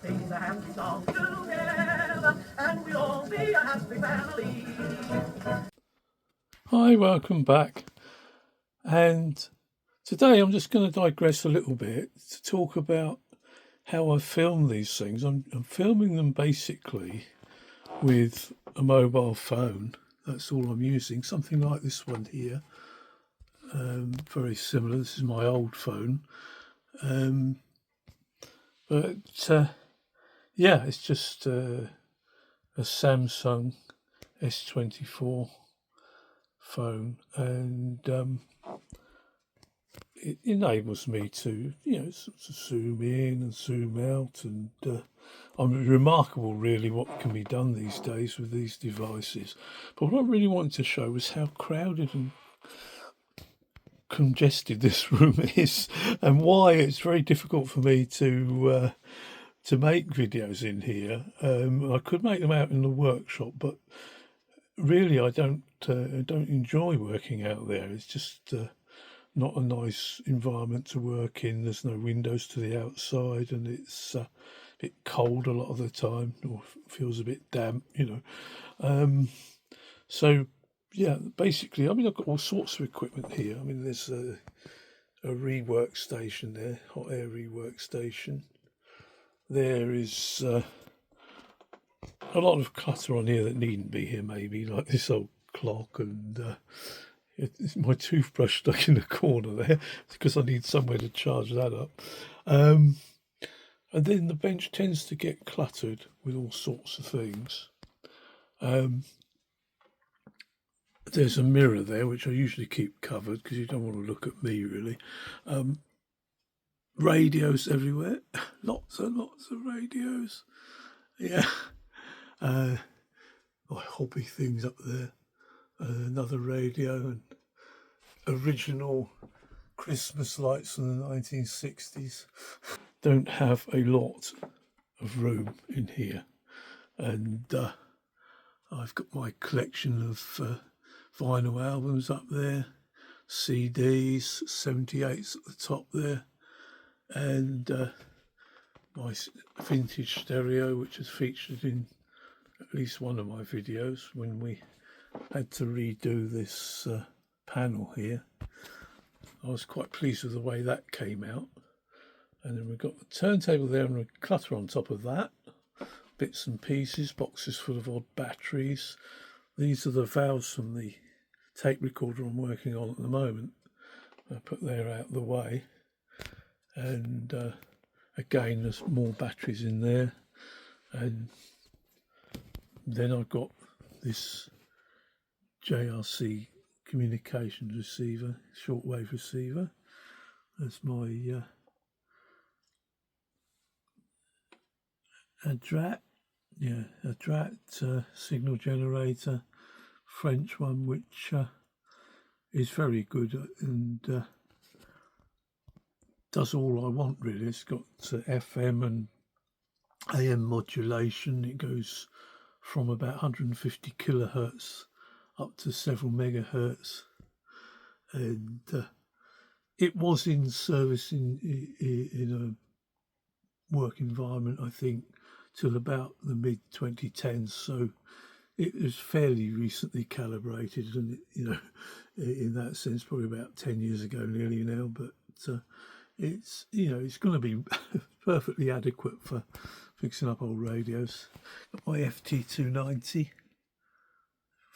sing a happy song together, and we'll all be a happy family. Hi, welcome back. And today I'm just going to digress a little bit to talk about how I film these things. I'm filming them basically with a mobile phone. That's all I'm using. Something like this one here. Very similar. This is my old phone. Yeah, it's just a Samsung S24 phone, and it enables me to, sort of zoom in and zoom out, and remarkable really what can be done these days with these devices. But what I really wanted to show was how crowded and congested this room is, and why it's very difficult for me to make videos in here. I could make them out in the workshop, but really I don't enjoy working out there. It's just not a nice environment to work in. There's no windows to the outside, and it's a bit cold a lot of the time, or feels a bit damp, So yeah, basically, I've got all sorts of equipment here. There's a rework station there, hot air rework station. There is a lot of clutter on here that needn't be here, maybe, like this old clock, and it's my toothbrush stuck in the corner there because I need somewhere to charge that up. And then the bench tends to get cluttered with all sorts of things. There's a mirror there, which I usually keep covered because you don't want to look at me, really. Radios everywhere. Lots and lots of radios. Yeah. My hobby things up there. Another radio, and original Christmas lights from the 1960s. Don't have a lot of room in here, and I've got my collection of vinyl albums up there, CDs, 78s at the top there, and my vintage stereo, which is featured in at least one of my videos when we had to redo this panel here. I was quite pleased with the way that came out. And then we've got the turntable there and a clutter on top of that. Bits and pieces, boxes full of odd batteries. These are the valves from the tape recorder I'm working on at the moment. I put there out of the way. And again, there's more batteries in there. And then I've got this JRC communications receiver, shortwave receiver. That's my a DRAT signal generator, French one, which is very good and does all I want, really. It's got FM and AM modulation. It goes from about 150 kilohertz up to several megahertz, and it was in service in a work environment, I think, till about the mid 2010s. So it was fairly recently calibrated, and in that sense, probably about 10 years ago, nearly now. But it's going to be perfectly adequate for fixing up old radios. Got my FT290.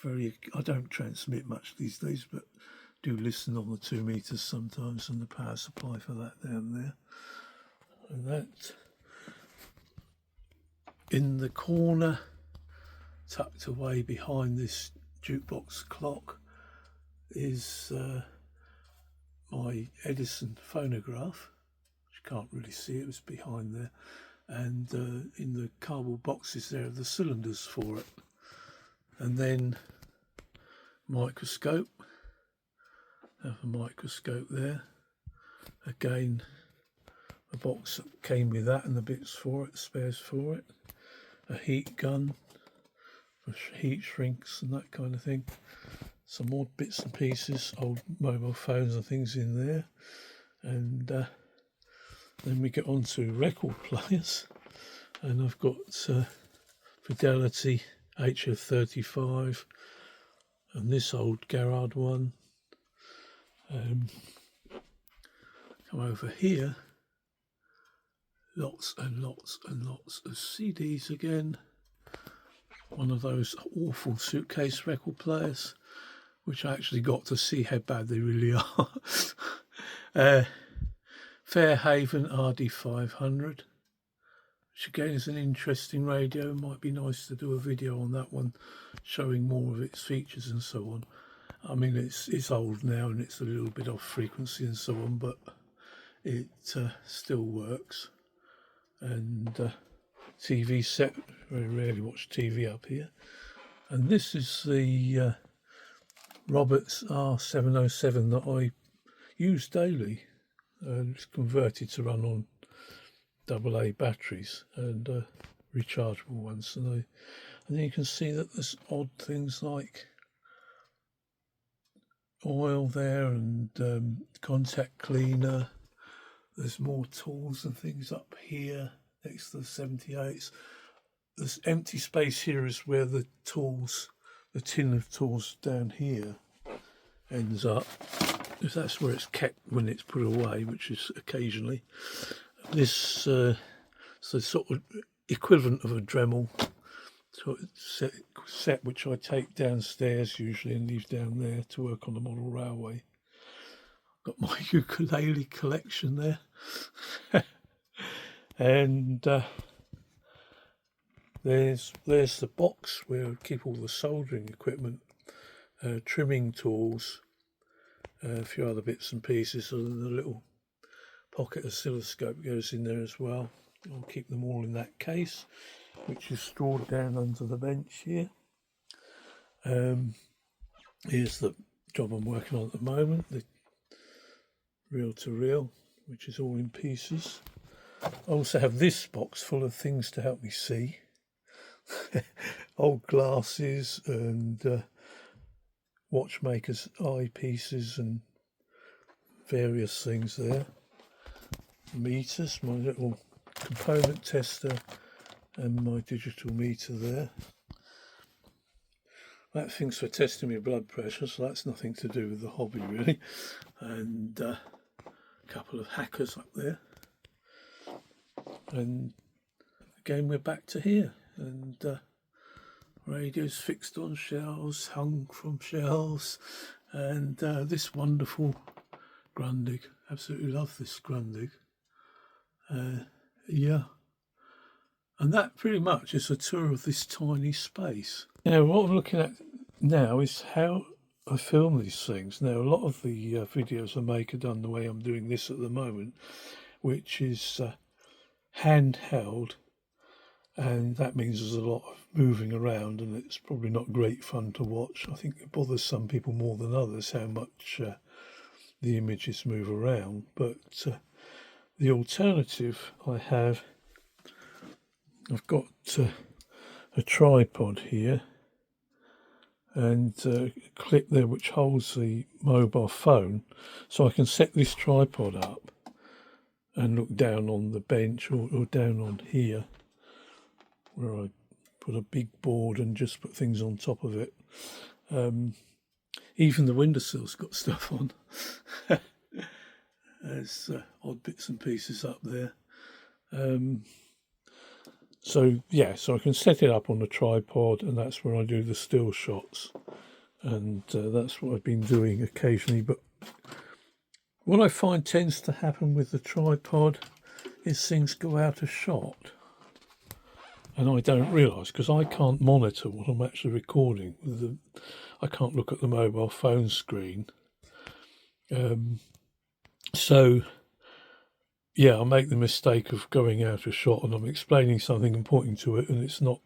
I don't transmit much these days, but do listen on the 2 meters sometimes, and the power supply for that down there. And that in the corner, tucked away behind this jukebox clock, is my Edison phonograph, which you can't really see, it was behind there, and in the cardboard boxes there are the cylinders for it. And then microscope, have a microscope there, again a box that came with that and the bits for it, spares for it, a heat gun for heat shrinks and that kind of thing, some more bits and pieces, old mobile phones and things in there, and then we get on to record players. and I've got Fidelity HF35 and this old Garrard one. Come over here, lots and lots and lots of CDs again. One of those awful suitcase record players, which I actually got to see how bad they really are. Fairhaven RD500, which again is an interesting radio. Might be nice to do a video on that one, showing more of its features and so on. I mean, it's old now and it's a little bit off frequency and so on, but it still works. And TV set, very rarely watch TV up here. And this is the Roberts R707 that I use daily. It's converted to run on AA batteries and rechargeable ones. And then you can see that there's odd things like oil there and contact cleaner. There's more tools and things up here next to the 78s. This empty space here is where the tools, the tin of tools down here ends up. If that's where it's kept when it's put away, which is occasionally. This is the sort of equivalent of a Dremel sort of set which I take downstairs usually and leave down there to work on the model railway. Got my ukulele collection there. And there's the box where I keep all the soldering equipment, trimming tools, a few other bits and pieces, and the little pocket oscilloscope goes in there as well. I'll keep them all in that case, which is stored down under the bench here. Here's the job I'm working on at the moment, the reel-to-reel, which is all in pieces. I also have this box full of things to help me see. Old glasses and watchmaker's eyepieces and various things there. Meters, my little component tester and my digital meter there. That thing's for testing my blood pressure, so that's nothing to do with the hobby really. And a couple of hackers up there. And again we're back to here, and radios fixed on shelves, hung from shelves, and this wonderful Grundig. Absolutely love this Grundig. Yeah, and that pretty much is a tour of this tiny space. Now what I'm looking at now is how I film these things. Now a lot of the videos I make are done the way I'm doing this at the moment, which is handheld, and that means there's a lot of moving around and it's probably not great fun to watch. I think it bothers some people more than others how much the images move around, but the alternative I've got a tripod here and a clip there which holds the mobile phone, so I can set this tripod up and look down on the bench or down on here where I put a big board and just put things on top of it. Even the windowsill's got stuff on. There's odd bits and pieces up there. So I can set it up on the tripod, and that's where I do the still shots, and that's what I've been doing occasionally. But what I find tends to happen with the tripod is things go out of shot, and I don't realise, because I can't monitor what I'm actually recording. I can't look at the mobile phone screen. So I make the mistake of going out of shot, and I'm explaining something and pointing to it, and it's not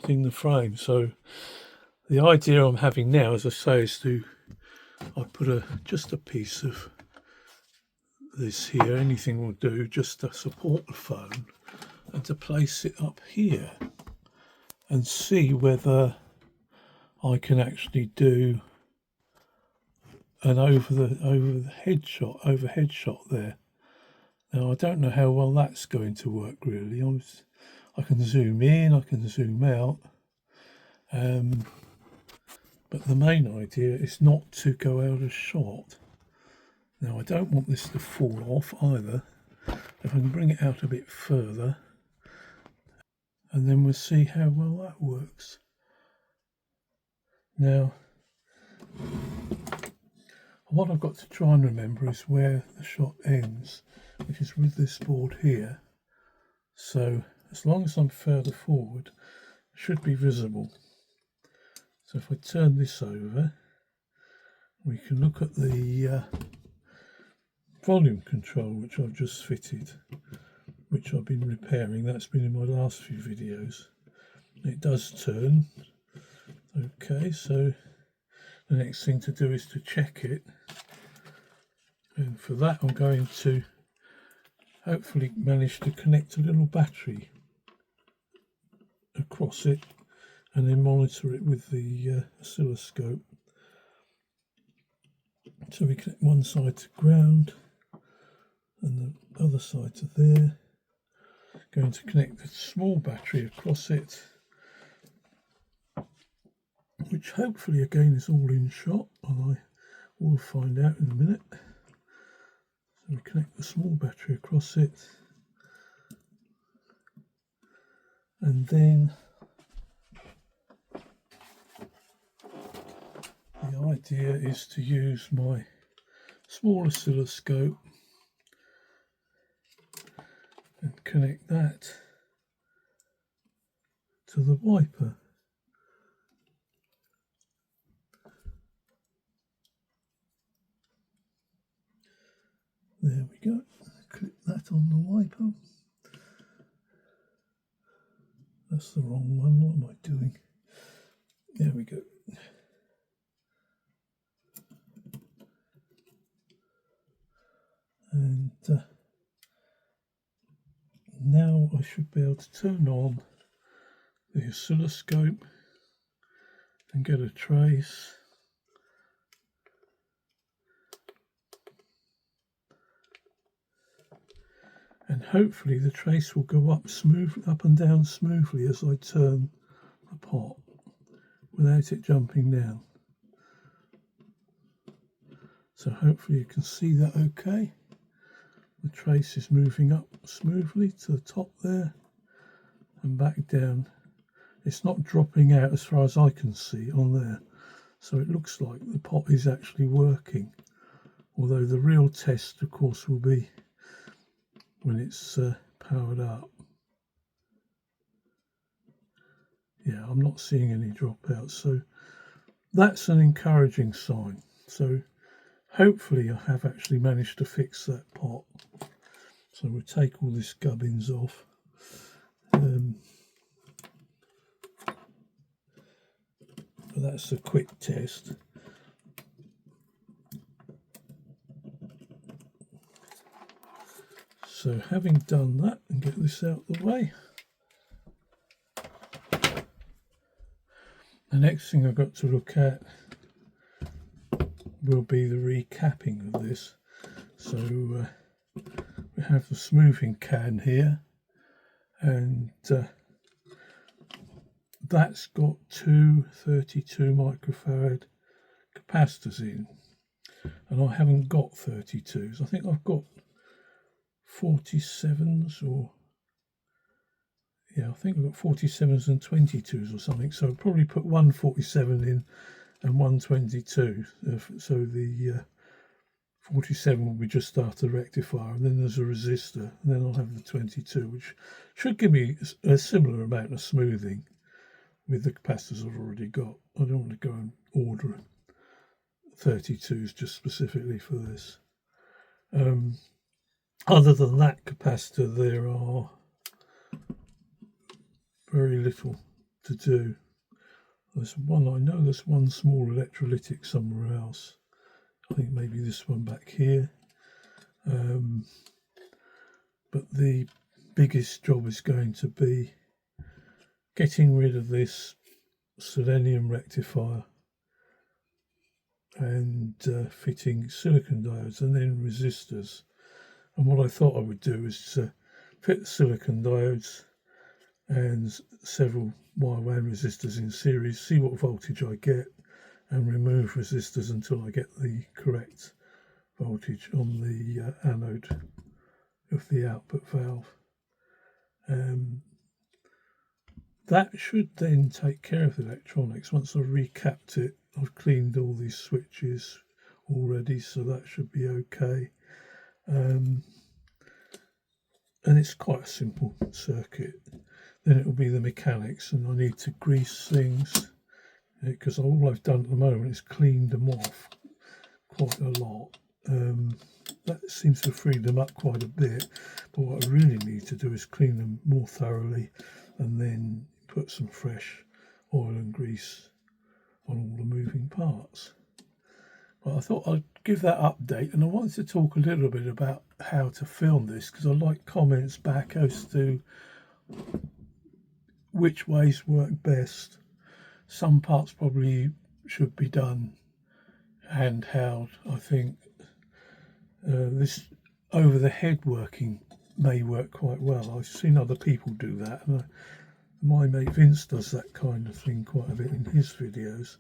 in the frame. So the idea I'm having now, as I say, is I put just a piece of this here. Anything will do, just to support the phone, and to place it up here, and see whether I can actually do an overhead shot there. Now I don't know how well that's going to work really. I can zoom in, I can zoom out, but the main idea is not to go out of shot. Now I don't want this to fall off either. If I can bring it out a bit further, and then we'll see how well that works. Now, what I've got to try and remember is where the shot ends, which is with this board here. So as long as I'm further forward, it should be visible. So if I turn this over, we can look at the volume control, which I've just fitted, which I've been repairing. That's been in my last few videos. It does turn. Okay, so the next thing to do is to check it, and for that I'm going to hopefully manage to connect a little battery across it and then monitor it with the oscilloscope. So we connect one side to ground and the other side to there. Going to connect a small battery across it, which hopefully again is all in shot, and I will find out in a minute. So we connect the small battery across it, and then the idea is to use my small oscilloscope and connect that to the wiper. There we go. Click that on the wiper. That's the wrong one. What am I doing? There we go. And now I should be able to turn on the oscilloscope and get a trace. And hopefully the trace will go up and down smoothly as I turn the pot without it jumping down. So hopefully you can see that okay. The trace is moving up smoothly to the top there and back down. It's not dropping out as far as I can see on there. So it looks like the pot is actually working. Although the real test, of course, will be when it's powered up. Yeah, I'm not seeing any dropouts. So that's an encouraging sign. So hopefully I have actually managed to fix that pot. So we'll take all this gubbins off. But that's a quick test. So having done that and get this out of the way, the next thing I've got to look at will be the recapping of this. So we have the smoothing can here, and that's got two 32 microfarad capacitors in, and I haven't got 32s. I think I've got 47s, or yeah, I think I've got 47s and 22s or something. So I'll probably put one 47 in and one 22. So the 47 will be just after the rectifier, and then there's a resistor, and then I'll have the 22, which should give me a similar amount of smoothing with the capacitors I've already got. I don't want to go and order 32s just specifically for this. Other than that capacitor, there are very little to do. There's one, I know there's one small electrolytic somewhere else. I think maybe this one back here. But the biggest job is going to be getting rid of this selenium rectifier and fitting silicon diodes and then resistors. And what I thought I would do is fit the silicon diodes and several wire WAN resistors in series, see what voltage I get, and remove resistors until I get the correct voltage on the anode of the output valve. That should then take care of the electronics. Once I've recapped it, I've cleaned all these switches already, so that should be okay. And it's quite a simple circuit. Then it will be the mechanics, and I need to grease things because all I've done at the moment is cleaned them off quite a lot. That seems to have freed them up quite a bit, but what I really need to do is clean them more thoroughly and then put some fresh oil and grease on all the moving parts. But I thought I'd give that update, and I wanted to talk a little bit about how to film this because I like comments back as to which ways work best. Some parts probably should be done handheld. I think this over the head working may work quite well. I've seen other people do that, and my mate Vince does that kind of thing quite a bit in his videos.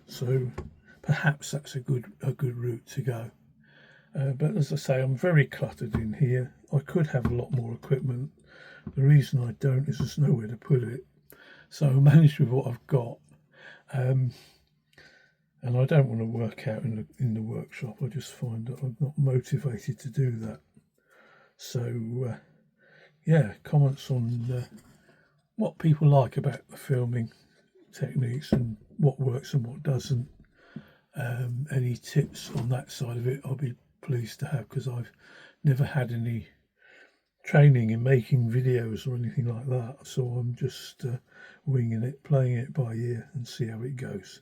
So perhaps that's a good route to go. But as I say, I'm very cluttered in here. I could have a lot more equipment. The reason I don't is there's nowhere to put it. So I managed with what I've got. And I don't want to work out in the workshop. I just find that I'm not motivated to do that. So yeah, comments on what people like about the filming techniques and what works and what doesn't. Any tips on that side of it, I'll be pleased to have, because I've never had any training in making videos or anything like that. So I'm just winging it, playing it by ear and see how it goes.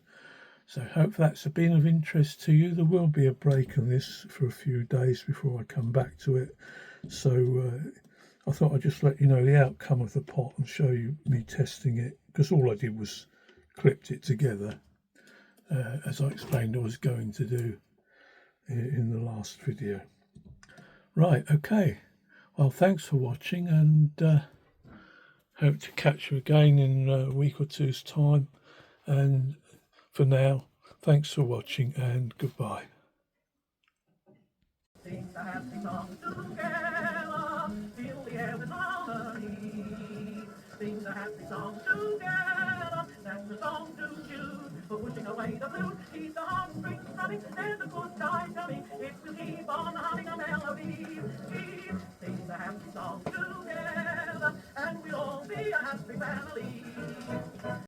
So I hope that's been of interest to you. There will be a break on this for a few days before I come back to it. So I thought I'd just let you know the outcome of the pot and show you me testing it, because all I did was clipped it together as I explained I was going to do in the last video. Right, okay. Well, thanks for watching, and hope to catch you again in a week or two's time. And for now, thanks for watching and goodbye. Sing the happy song together, fill the air with harmony. Sing the happy song together, that's the song to choose. For pushing away the blues, keep the heartstrings running, there's a good time coming. It will keep on humming a melody. Sing the happy song together, and we'll all be a happy family.